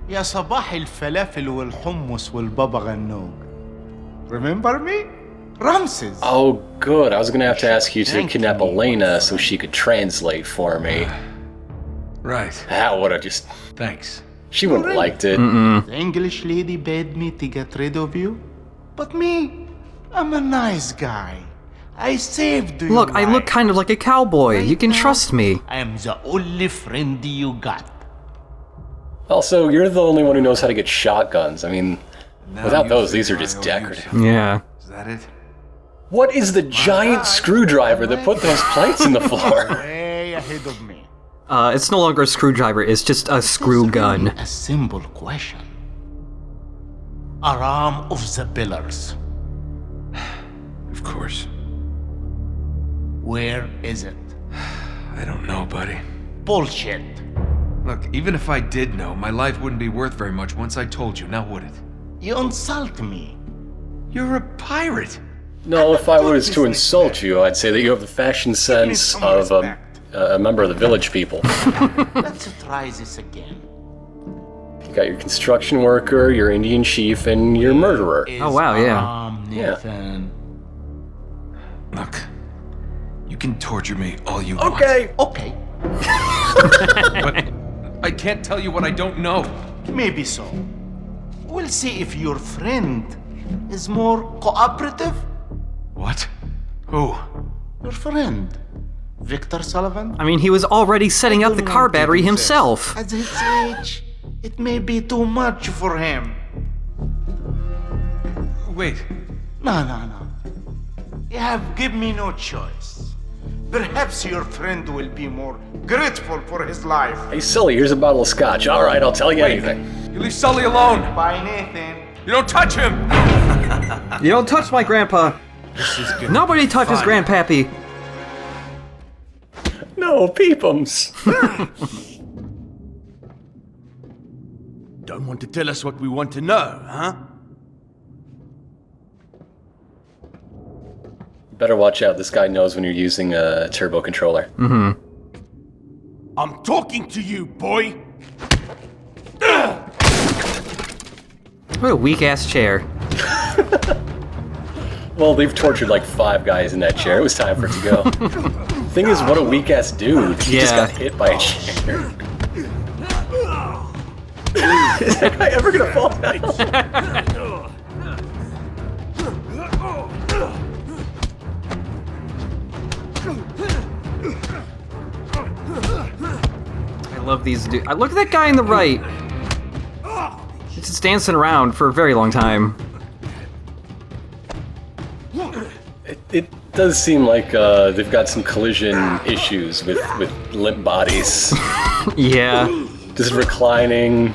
يا صباح الفلافل والحمص والبابا غنوج. Remember me? Ramses. Oh, good. I was gonna have to ask you to kidnap Elena so she could translate for me. Right. That would've just... Thanks. She wouldn't have liked it. The English lady bade me to get rid of you. But me, I'm a nice guy. I saved you. Look, I look kind of like a cowboy. You can trust me. I am the only friend you got. Also, you're the only one who knows how to get shotguns. I mean, without those, these are just decorative. Yeah. Is that it? What is the giant screwdriver that put those plates in the floor? Way ahead of me. It's no longer a screwdriver, it's just a screw gun. A simple question. Aram of the pillars. Of course. Where is it? I don't know, buddy. Bullshit. Look, even if I did know, my life wouldn't be worth very much once I told you, now would it? You insult me. You're a pirate! No, if I was to insult you, I'd say that you have the fashion sense of a member of the village people. Let's try this again. You got your construction worker, your Indian chief, and your murderer. Oh, wow, yeah. Nathan. Look, you can torture me all you want. Okay! Okay, But I can't tell you what I don't know. maybe so. We'll see if your friend is more cooperative. What? Who? Your friend, Victor Sullivan. I mean, he was already setting up the car battery himself. At his age, it may be too much for him. Wait. No. You have given me no choice. Perhaps your friend will be more grateful for his life. Hey, Sully, here's a bottle of scotch. All right, I'll tell you anything. You leave Sully alone! Bye, Nathan. You don't touch him! You don't touch my grandpa. Nobody touches Grandpappy. No, peepums. Don't want to tell us what we want to know, huh? Better watch out. This guy knows when you're using a turbo controller. I'm talking to you, boy! What a weak-ass chair. Well, they've tortured like 5 guys in that chair. It was time for it to go. Thing is, what a weak-ass dude. He just Yeah. got hit by a chair. Is that guy ever gonna fall down? I love these dudes. Look at that guy on the right. He's just dancing around for a very long time. It does seem like they've got some collision issues with limp bodies. Yeah. Just reclining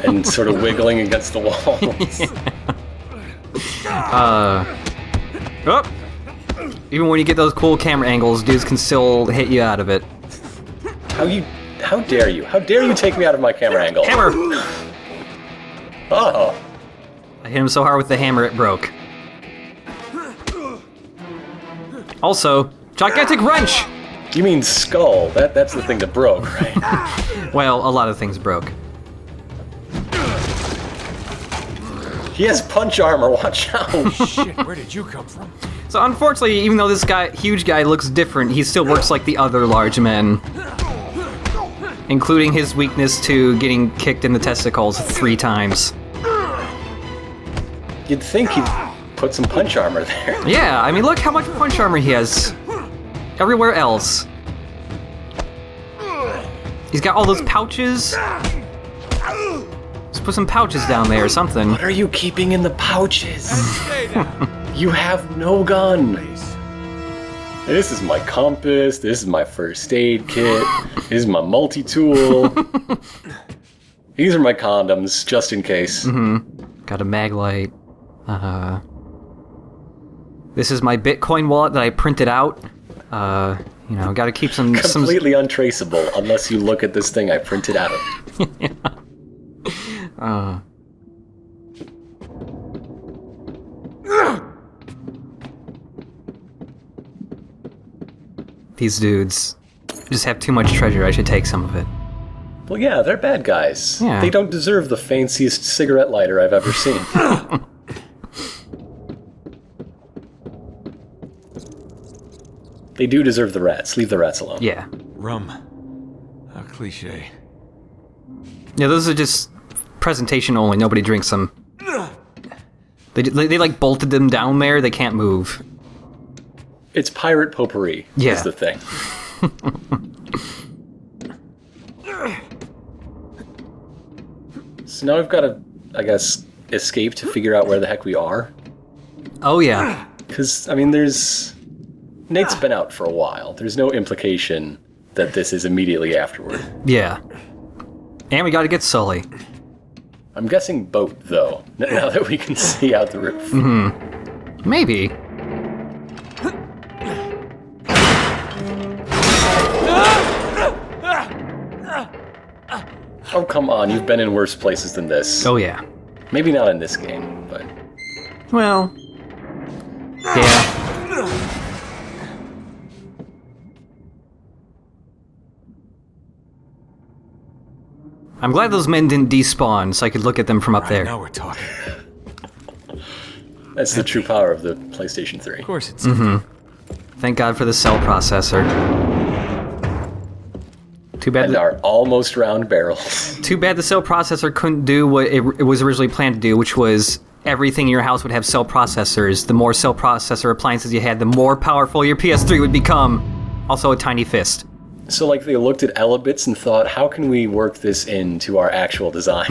and sort of wiggling against the walls. Oh. Even when you get those cool camera angles, dudes can still hit you out of it. How dare you? How dare you take me out of my camera angle? Hammer! Oh. I hit him so hard with the hammer it broke. Also, gigantic wrench! You mean skull? That's the thing that broke, right? Well, a lot of things broke. He has punch armor, watch out! Shit, where did you come from? So unfortunately, even though this huge guy looks different, he still works like the other large men. Including his weakness to getting kicked in the testicles 3 times. You'd think he'd put some punch armor there. Yeah, I mean, look how much punch armor he has. Everywhere else. He's got all those pouches. Let's put some pouches down there or something. What are you keeping in the pouches? You have no gun. This is my compass, this is my first aid kit, this is my multi-tool. These are my condoms, just in case. Got a mag light. This is my Bitcoin wallet that I printed out. You know, gotta keep some... Completely untraceable, unless you look at this thing I printed out. These dudes just have too much treasure. I should take some of it. Well, yeah, they're bad guys. Yeah. They don't deserve the fanciest cigarette lighter I've ever seen. They do deserve the rats. Leave the rats alone. Yeah. Rum. How cliche. Yeah, those are just presentation only. Nobody drinks them. They like bolted them down there. They can't move. It's pirate potpourri Yeah. is the thing. So now we've got to, I guess, escape to figure out where the heck we are. Oh yeah. Because, I mean, Nate's been out for a while. There's no implication that this is immediately afterward. Yeah. And we gotta get Sully. I'm guessing boat, though, now that we can see out the roof. Maybe. Oh, come on, you've been in worse places than this. Oh yeah. Maybe not in this game, but... Well. Yeah. I'm glad those men didn't despawn, so I could look at them from up there. Now we're talking. That's the true power of the PlayStation 3. Of course it's... Thank God for the cell processor. Too bad. And our almost round barrels. Too bad the cell processor couldn't do what it was originally planned to do, which was everything in your house would have cell processors. The more cell processor appliances you had, the more powerful your PS3 would become. Also a tiny fist. So, like, they looked at Elebits and thought, how can we work this into our actual design?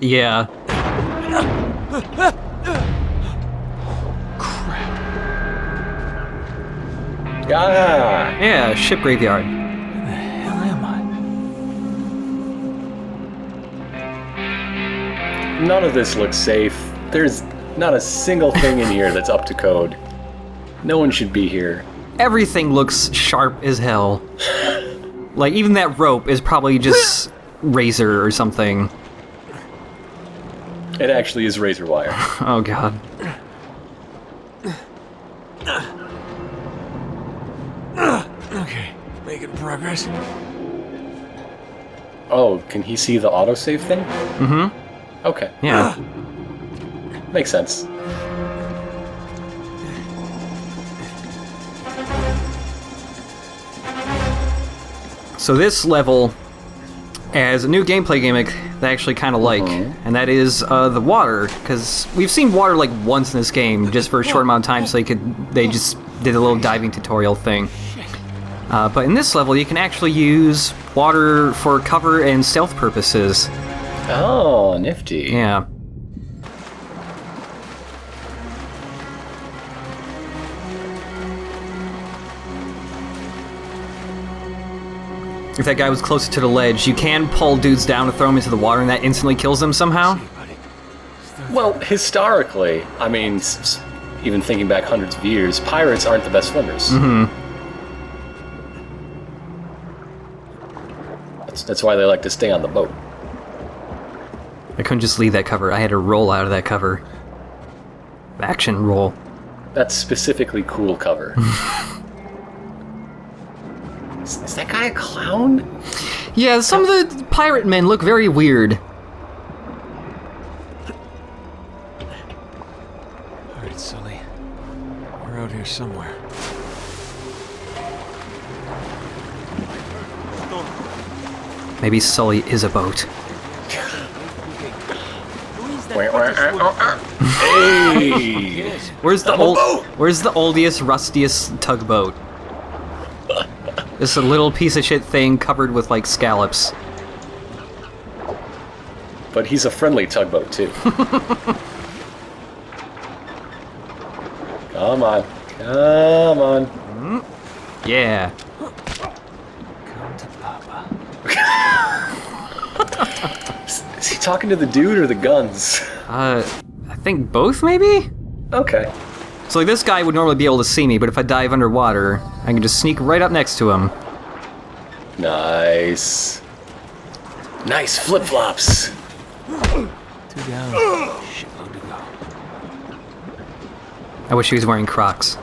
Yeah. Ah! Yeah, ship graveyard. Hell am I? None of this looks safe. There's not a single thing in here that's up to code. No one should be here. Everything looks sharp as hell. Like, even that rope is probably just razor or something. It actually is razor wire. Oh god. Okay, making progress. Oh, can he see the autosave thing? Mm-hmm. Okay. Yeah. Makes sense. So this level has a new gameplay gimmick that I actually kind of like, and that is the water, because we've seen water like once in this game, just for a short amount of time, so they just did a little diving tutorial thing. But in this level, you can actually use water for cover and stealth purposes. Oh, nifty. Yeah. If that guy was closer to the ledge, you can pull dudes down to throw them into the water, and that instantly kills them somehow. Well, historically, I mean, even thinking back hundreds of years, pirates aren't the best swimmers. Mm-hmm. That's why they like to stay on the boat. I couldn't just leave that cover. I had to roll out of that cover. Action roll. That's specifically cool cover. Is that guy a clown? Yeah, some of the pirate men look very weird. Alright, Sully. We're out here somewhere. Maybe Sully is a boat. Hey! Where's the I'm a boat! Where's the oldest, rustiest tugboat? It's a little piece of shit thing covered with like scallops. But he's a friendly tugboat too. Come on, come on. Yeah. Come to Papa. Is he talking to the dude or the guns? I think both maybe? Okay. So like this guy would normally be able to see me, but if I dive underwater, I can just sneak right up next to him. Nice. Nice flip-flops. 2 down. Shitload to go. I wish he was wearing Crocs.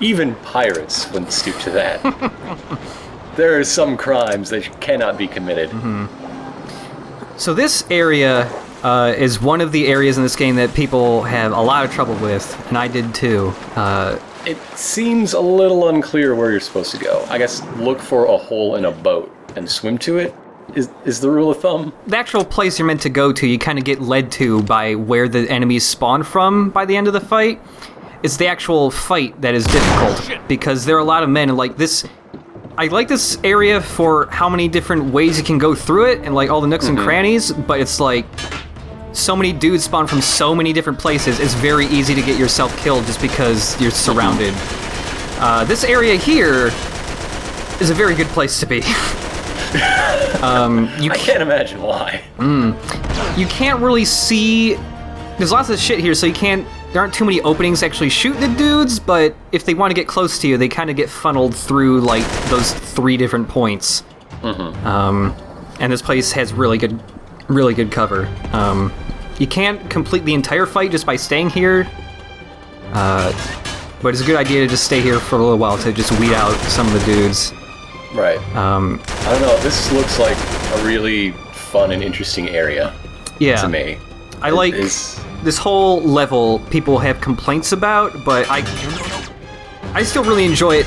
Even pirates wouldn't stoop to that. there are some crimes that cannot be committed. So this area is one of the areas in this game that people have a lot of trouble with, and I did too. It seems a little unclear where you're supposed to go. I guess look for a hole in a boat and swim to it is the rule of thumb. The actual place you're meant to go to, you kind of get led to by where the enemies spawn from by the end of the fight. It's the actual fight that is difficult, because there are a lot of men, and like this... I like this area for how many different ways you can go through it, and like all the nooks and crannies, but it's like... so many dudes spawn from so many different places, it's very easy to get yourself killed just because you're surrounded. This area here is a very good place to be. I can't imagine why. You can't really see... There's lots of shit here, so there aren't too many openings to actually shoot the dudes, but if they want to get close to you, they kind of get funneled through, like, those 3 different points. And this place has really good cover. You can't complete the entire fight just by staying here, but it's a good idea to just stay here for a little while to just weed out some of the dudes. Right. I don't know, this looks like a really fun and interesting area to me. I like this whole level people have complaints about, but I still really enjoy it.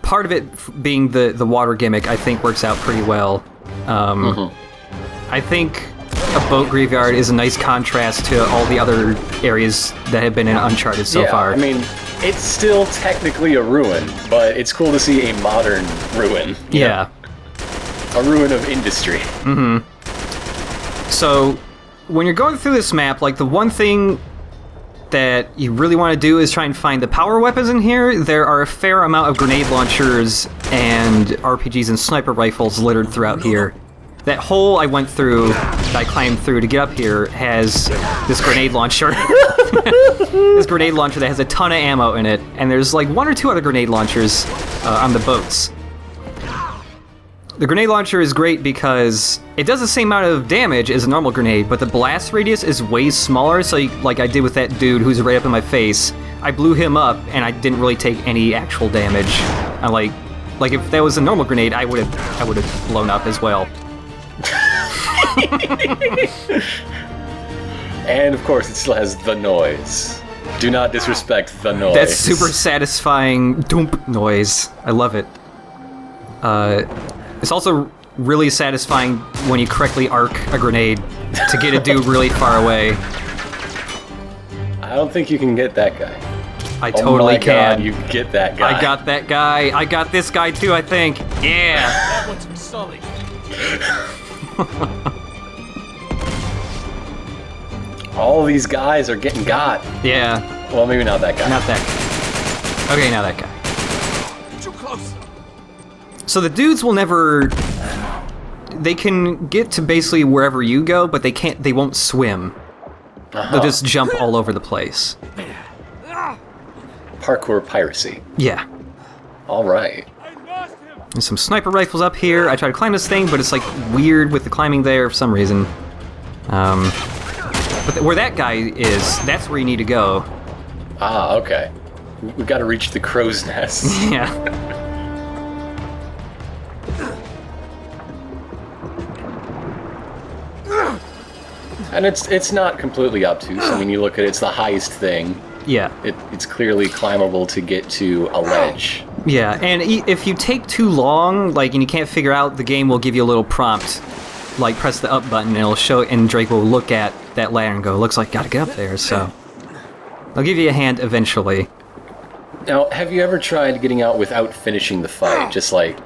Part of it being the water gimmick, I think, works out pretty well. I think a boat graveyard is a nice contrast to all the other areas that have been in Uncharted so far. I mean, it's still technically a ruin, but it's cool to see a modern ruin. Yeah. A ruin of industry. So, when you're going through this map, like, the one thing that you really want to do is try and find the power weapons in here. There are a fair amount of grenade launchers and RPGs and sniper rifles littered throughout here. That hole I went through, that I climbed through to get up here, has this grenade launcher. This grenade launcher that has a ton of ammo in it, and there's like 1 or 2 other grenade launchers on the boats. The grenade launcher is great because it does the same amount of damage as a normal grenade, but the blast radius is way smaller, so like I did with that dude who's right up in my face, I blew him up and I didn't really take any actual damage. I like if that was a normal grenade, I would have blown up as well. And of course, it still has the noise. Do not disrespect the noise. That's super satisfying Thoomp noise. I love it. It's also really satisfying when you correctly arc a grenade to get a dude really far away. I don't think you can get that guy. I totally can. God, you get that guy. I got that guy. I got this guy too, I think. Yeah. That one's Sully. All these guys are getting got. Yeah. Well, maybe not that guy. Not that guy. Okay, now that guy. Too close. So the dudes will never... They can get to basically wherever you go, but they won't swim. They'll just jump all over the place. Parkour piracy. Yeah. All right. There's some sniper rifles up here. I try to climb this thing, but it's like weird with the climbing there for some reason. But where that guy is, that's where you need to go. Ah, okay. We've got to reach the crow's nest. Yeah. And it's not completely obtuse. I mean, you look at it, it's the highest thing. Yeah. It's clearly climbable to get to a ledge. Yeah, and if you take too long, like, and you can't figure out, the game will give you a little prompt, like press the up button, and it'll show, and Drake will look at that ladder and go, looks like gotta get up there, so. I'll give you a hand eventually. Now, have you ever tried getting out without finishing the fight? Just like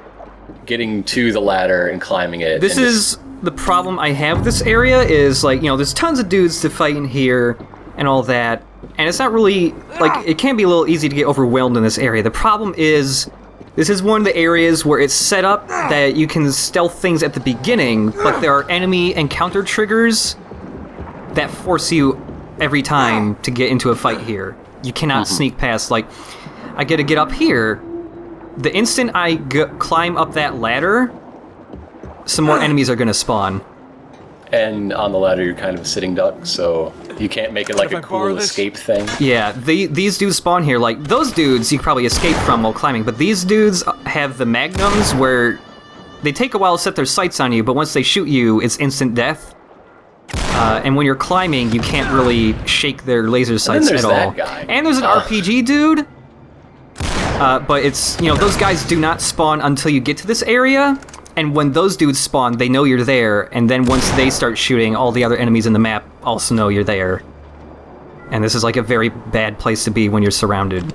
getting to the ladder and climbing it? This is the problem I have with this area, is like, you know, there's tons of dudes to fight in here and all that, and it's not really, like, it can be a little easy to get overwhelmed in this area. The problem is, this is one of the areas where it's set up that you can stealth things at the beginning, but there are enemy encounter triggers that force you every time to get into a fight here. You cannot sneak past, like, I gotta get up here. The instant I climb up that ladder, some more enemies are gonna spawn. And on the ladder, you're kind of a sitting duck, so you can't make it like If a I borrow cool this? escape thing. Yeah, these dudes spawn here. Like, those dudes you could probably escape from while climbing, but these dudes have the magnums where they take a while to set their sights on you, but once they shoot you, it's instant death. And when you're climbing, you can't really shake their laser sights there's at all. that guy. And there's an RPG dude. But it's, those guys do not spawn until you get to this area. And when those dudes spawn, they know you're there. And then once they start shooting, all the other enemies in the map also know you're there. And this is like a very bad place to be when you're surrounded.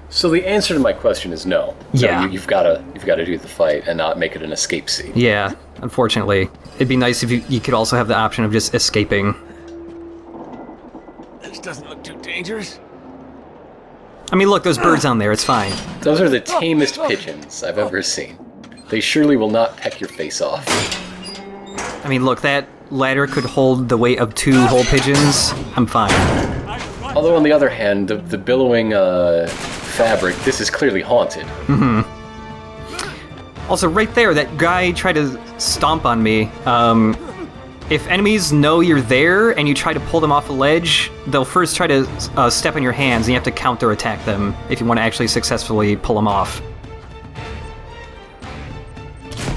So the answer to my question is no. So Yeah. you've got to do the fight and not make it an escape scene. Yeah, unfortunately. It'd be nice if you could also have the option of just escaping. This doesn't look too dangerous. I mean, look, those birds on there, it's fine. Those are the tamest pigeons I've ever seen. They surely will not peck your face off. I mean, look, that ladder could hold the weight of 2 whole pigeons. I'm fine. Although on the other hand, the billowing fabric, this is clearly haunted. Also, right there, that guy tried to stomp on me. If enemies know you're there and you try to pull them off a ledge, they'll first try to step on your hands and you have to counter-attack them if you want to actually successfully pull them off.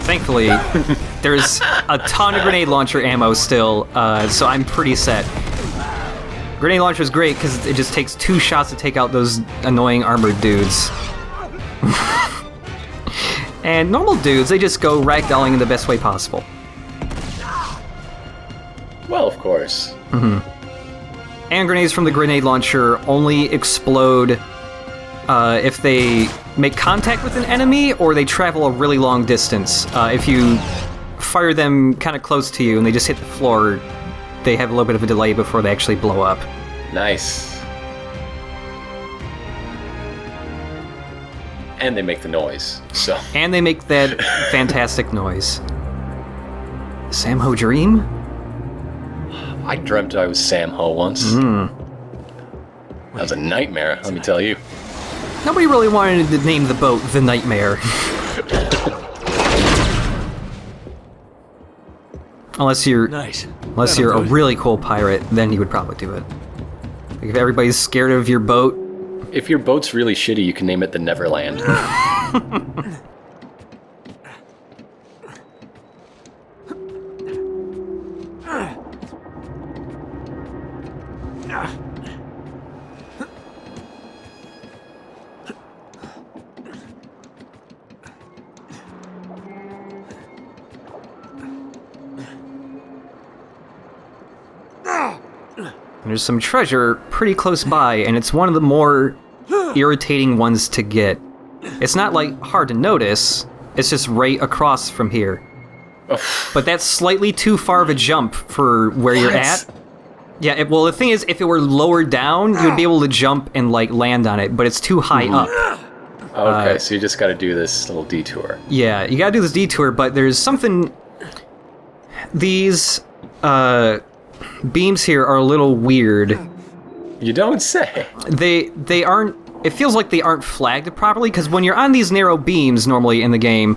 Thankfully, there's a ton of grenade launcher ammo still, so I'm pretty set. Grenade launcher is great because it just takes 2 shots to take out those annoying armored dudes. And normal dudes, they just go ragdolling in the best way possible. Well, of course. And grenades from the grenade launcher only explode if they make contact with an enemy or they travel a really long distance. If you fire them kind of close to you and they just hit the floor, they have a little bit of a delay before they actually blow up. Nice. And they make the noise, so... And they make that fantastic noise. Sam Ho Dream? I dreamt I was Sam Ho once. That was a nightmare, let me tell you. Nobody really wanted to name the boat the Nightmare. Unless you're Nice. a really cool pirate, then you would probably do it. Like if everybody's scared of your boat, If your boat's really shitty, you can name it the Neverland. there's some treasure pretty close by, and it's one of the more irritating ones to get. It's not, like, hard to notice, it's just right across from here. But that's slightly too far of a jump for where you're at. Yeah, well, the thing is, if it were lower down, you'd be able to jump and, like, land on it, but it's too high up. Okay, so you just gotta do this little detour. Yeah, you gotta do this detour, but there's something... These, beams here are a little weird. You don't say. They aren't... It feels like they aren't flagged properly, because when you're on these narrow beams, normally in the game,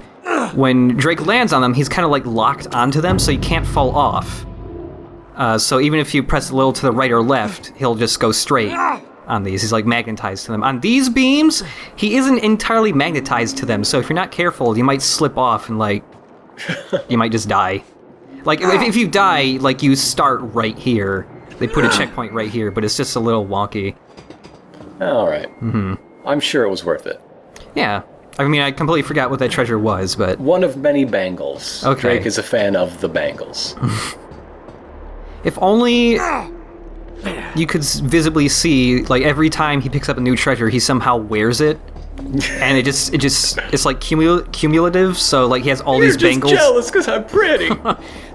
when Drake lands on them, he's kind of, like, locked onto them, so you can't fall off. So even if you press a little to the right or left, he'll just go straight on these. He's, like, magnetized to them. On these beams, he isn't entirely magnetized to them, so if you're not careful, you might slip off and, like, you might just die. Like, if you die, like, you start right here. They put a checkpoint right here, but it's just a little wonky. Alright. I'm sure it was worth it. Yeah. I mean, I completely forgot what that treasure was, but... One of many bangles. Okay. Drake is a fan of the bangles. If only you could visibly see, like, every time he picks up a new treasure, he somehow wears it. And it's like cumulative, so, like, he has all these bangles. You're just jealous because I'm pretty!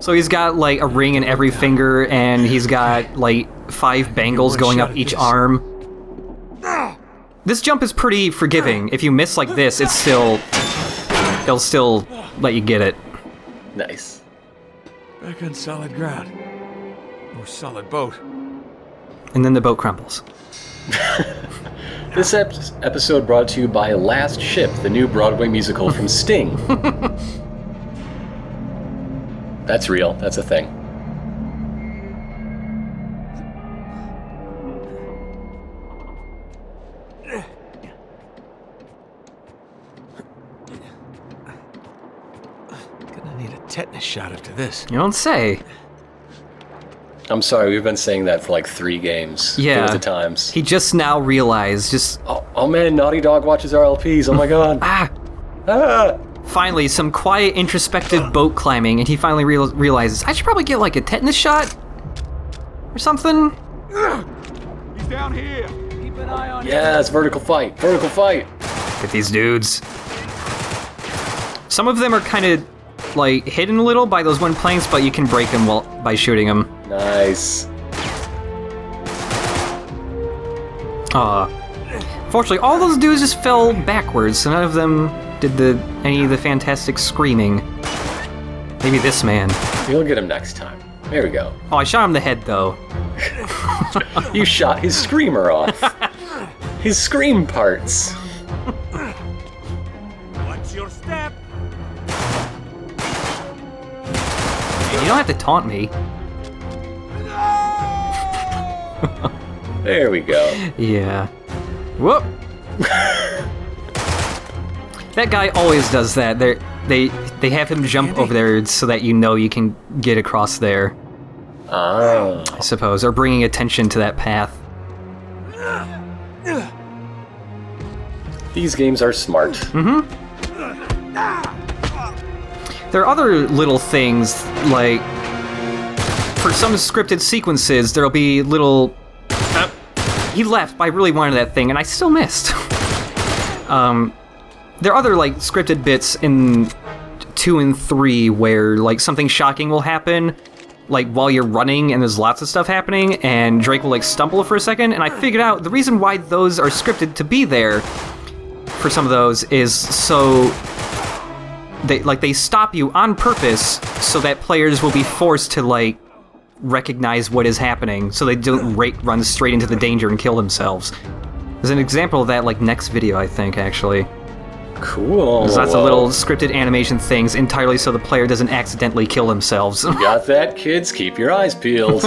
So he's got, like, a ring in every finger, and he's got, like, 5 bangles going up each arm. This jump is pretty forgiving. If you miss like this, it'll still let you get it. Nice. Back on solid ground. Or solid boat. And then the boat crumbles. This episode brought to you by Last Ship, the new Broadway musical from Sting. That's real. That's a thing. tetanus shot after this. You don't say. I'm sorry, we've been saying that for like 3 games. Yeah. Worth of times. He just now realized, Oh man, Naughty Dog watches our LPs. Oh my god. Ah! Finally, some quiet, introspective boat climbing, and he finally realizes, I should probably get like a tetanus shot? Or something? He's down here. Keep an eye on him. Yes, vertical fight. Vertical fight. Get these dudes. Some of them are kind of like hidden a little by those wooden planks, but you can break them by shooting them. Nice. Fortunately, all those dudes just fell backwards, so none of them did any of the fantastic screaming. Maybe this man. You'll get him next time. There we go. Oh, I shot him in the head, though. You shot his screamer off. His scream parts. Watch your step. You don't have to taunt me. There we go. Yeah. Whoop! That guy always does that. They have him jump over there so that you know you can get across there. Oh. I suppose, or bringing attention to that path. These games are smart. There are other little things, like for some scripted sequences, there'll be little. He left, but I really wanted that thing, and I still missed. There are other like scripted bits in 2 and 3 where like something shocking will happen, like while you're running and there's lots of stuff happening, and Drake will like stumble for a second, and I figured out the reason why those are scripted to be there for some of those is so they stop you on purpose so that players will be forced to like recognize what is happening so they don't run straight into the danger and kill themselves. There's an example of that like next video, I think, actually. Cool. There's lots of little scripted animation things entirely so the player doesn't accidentally kill themselves. Got that, kids? Keep your eyes peeled.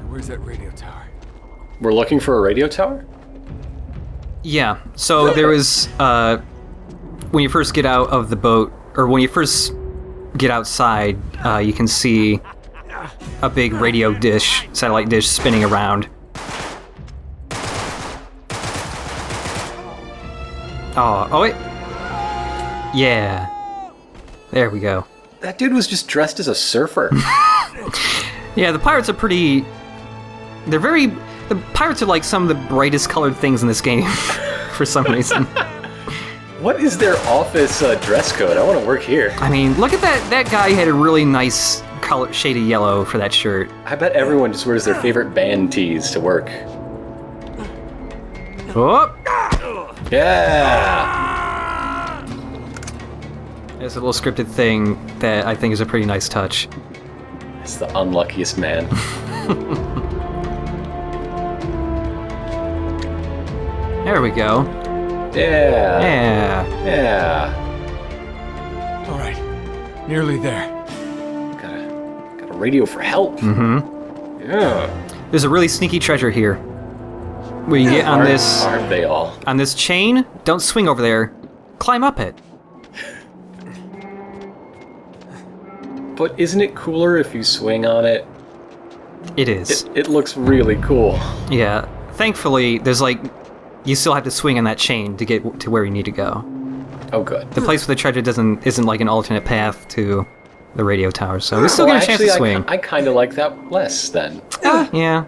Where's that radio tower? We're looking for a radio tower? Yeah, so there was, when you first get out of the boat, or when you first get outside, you can see a big radio dish, satellite dish, spinning around. Oh wait. Yeah. There we go. That dude was just dressed as a surfer. Yeah, the pirates are pretty... The pirates are like some of the brightest colored things in this game, for some reason. What is their office dress code? I want to work here. I mean, look at that. That guy had a really nice color, shade of yellow for that shirt. I bet everyone just wears their favorite band tees to work. Oh! Yeah! There's a little scripted thing that I think is a pretty nice touch. It's the unluckiest man. There we go. Yeah. Yeah. Yeah. All right, nearly there. Got a radio for help. Mm-hmm. Yeah. There's a really sneaky treasure here. Where you get on this... Aren't they all? On this chain, don't swing over there. Climb up it. But isn't it cooler if you swing on it? It is. It looks really cool. Yeah. Thankfully, there's like... You still have to swing on that chain to get to where you need to go. Oh, good. The place with the treasure isn't like an alternate path to the radio tower, so we still get a chance to swing. I kind of like that less, then. Yeah.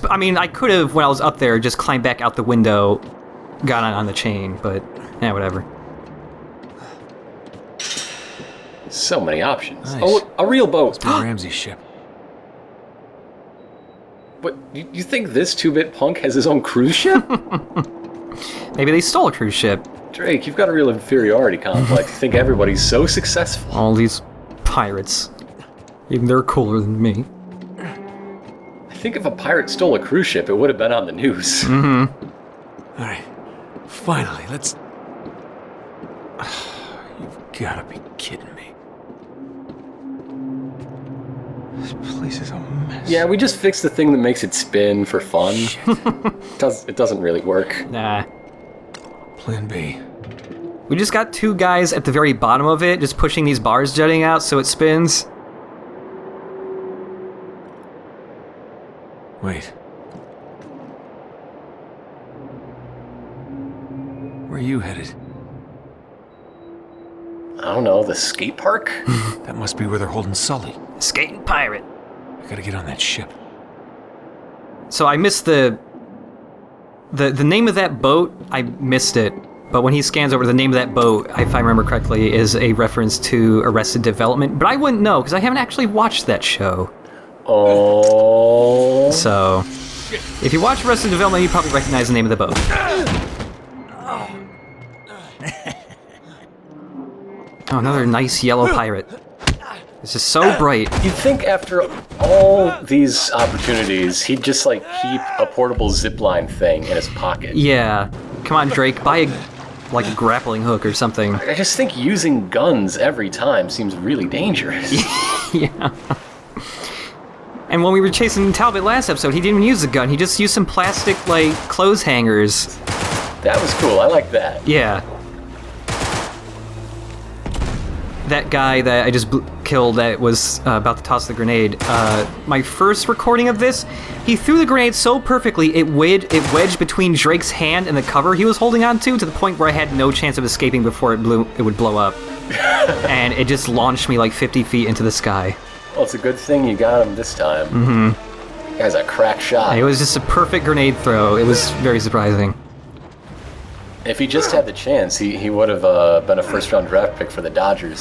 I mean, I could have, when I was up there, just climbed back out the window, got on the chain, but yeah, whatever. So many options. Nice. Oh, a real boat. It's Ramsey's ship. What, you think this 2-bit punk has his own cruise ship? Maybe they stole a cruise ship. Drake, you've got a real inferiority complex. You think everybody's so successful. All these pirates. Even they're cooler than me. I think if a pirate stole a cruise ship, it would have been on the news. Mm-hmm. All right, finally, let's... You've gotta be kidding me. This place is a mess. Yeah, we just fixed the thing that makes it spin for fun. It doesn't really work. Nah. Plan B. We just got 2 guys at the very bottom of it, just pushing these bars jutting out so it spins. Wait. Where are you headed? I don't know, the skate park? That must be where they're holding Sully. Skating pirate. I gotta get on that ship. So I missed the name of that boat. I missed it. But when he scans over, the name of that boat, if I remember correctly, is a reference to Arrested Development. But I wouldn't know, because I haven't actually watched that show. Oh. So, if you watch Arrested Development, you probably recognize the name of the boat. Oh, another nice yellow pirate. This is so bright. You'd think after all these opportunities, he'd just, like, keep a portable zipline thing in his pocket. Yeah. Come on, Drake, buy a grappling hook or something. I just think using guns every time seems really dangerous. Yeah. And when we were chasing Talbot last episode, he didn't even use a gun. He just used some plastic, like, clothes hangers. That was cool. I like that. Yeah. That guy that I just killed that was about to toss the grenade, my first recording of this, he threw the grenade so perfectly it wedged between Drake's hand and the cover he was holding on to the point where I had no chance of escaping before it would blow up. And it just launched me like 50 feet into the sky. Well, it's a good thing you got him this time. Mm-hmm. Guy's a crack shot. It was just a perfect grenade throw. It was very surprising. If he just had the chance, he would have been a first-round draft pick for the Dodgers.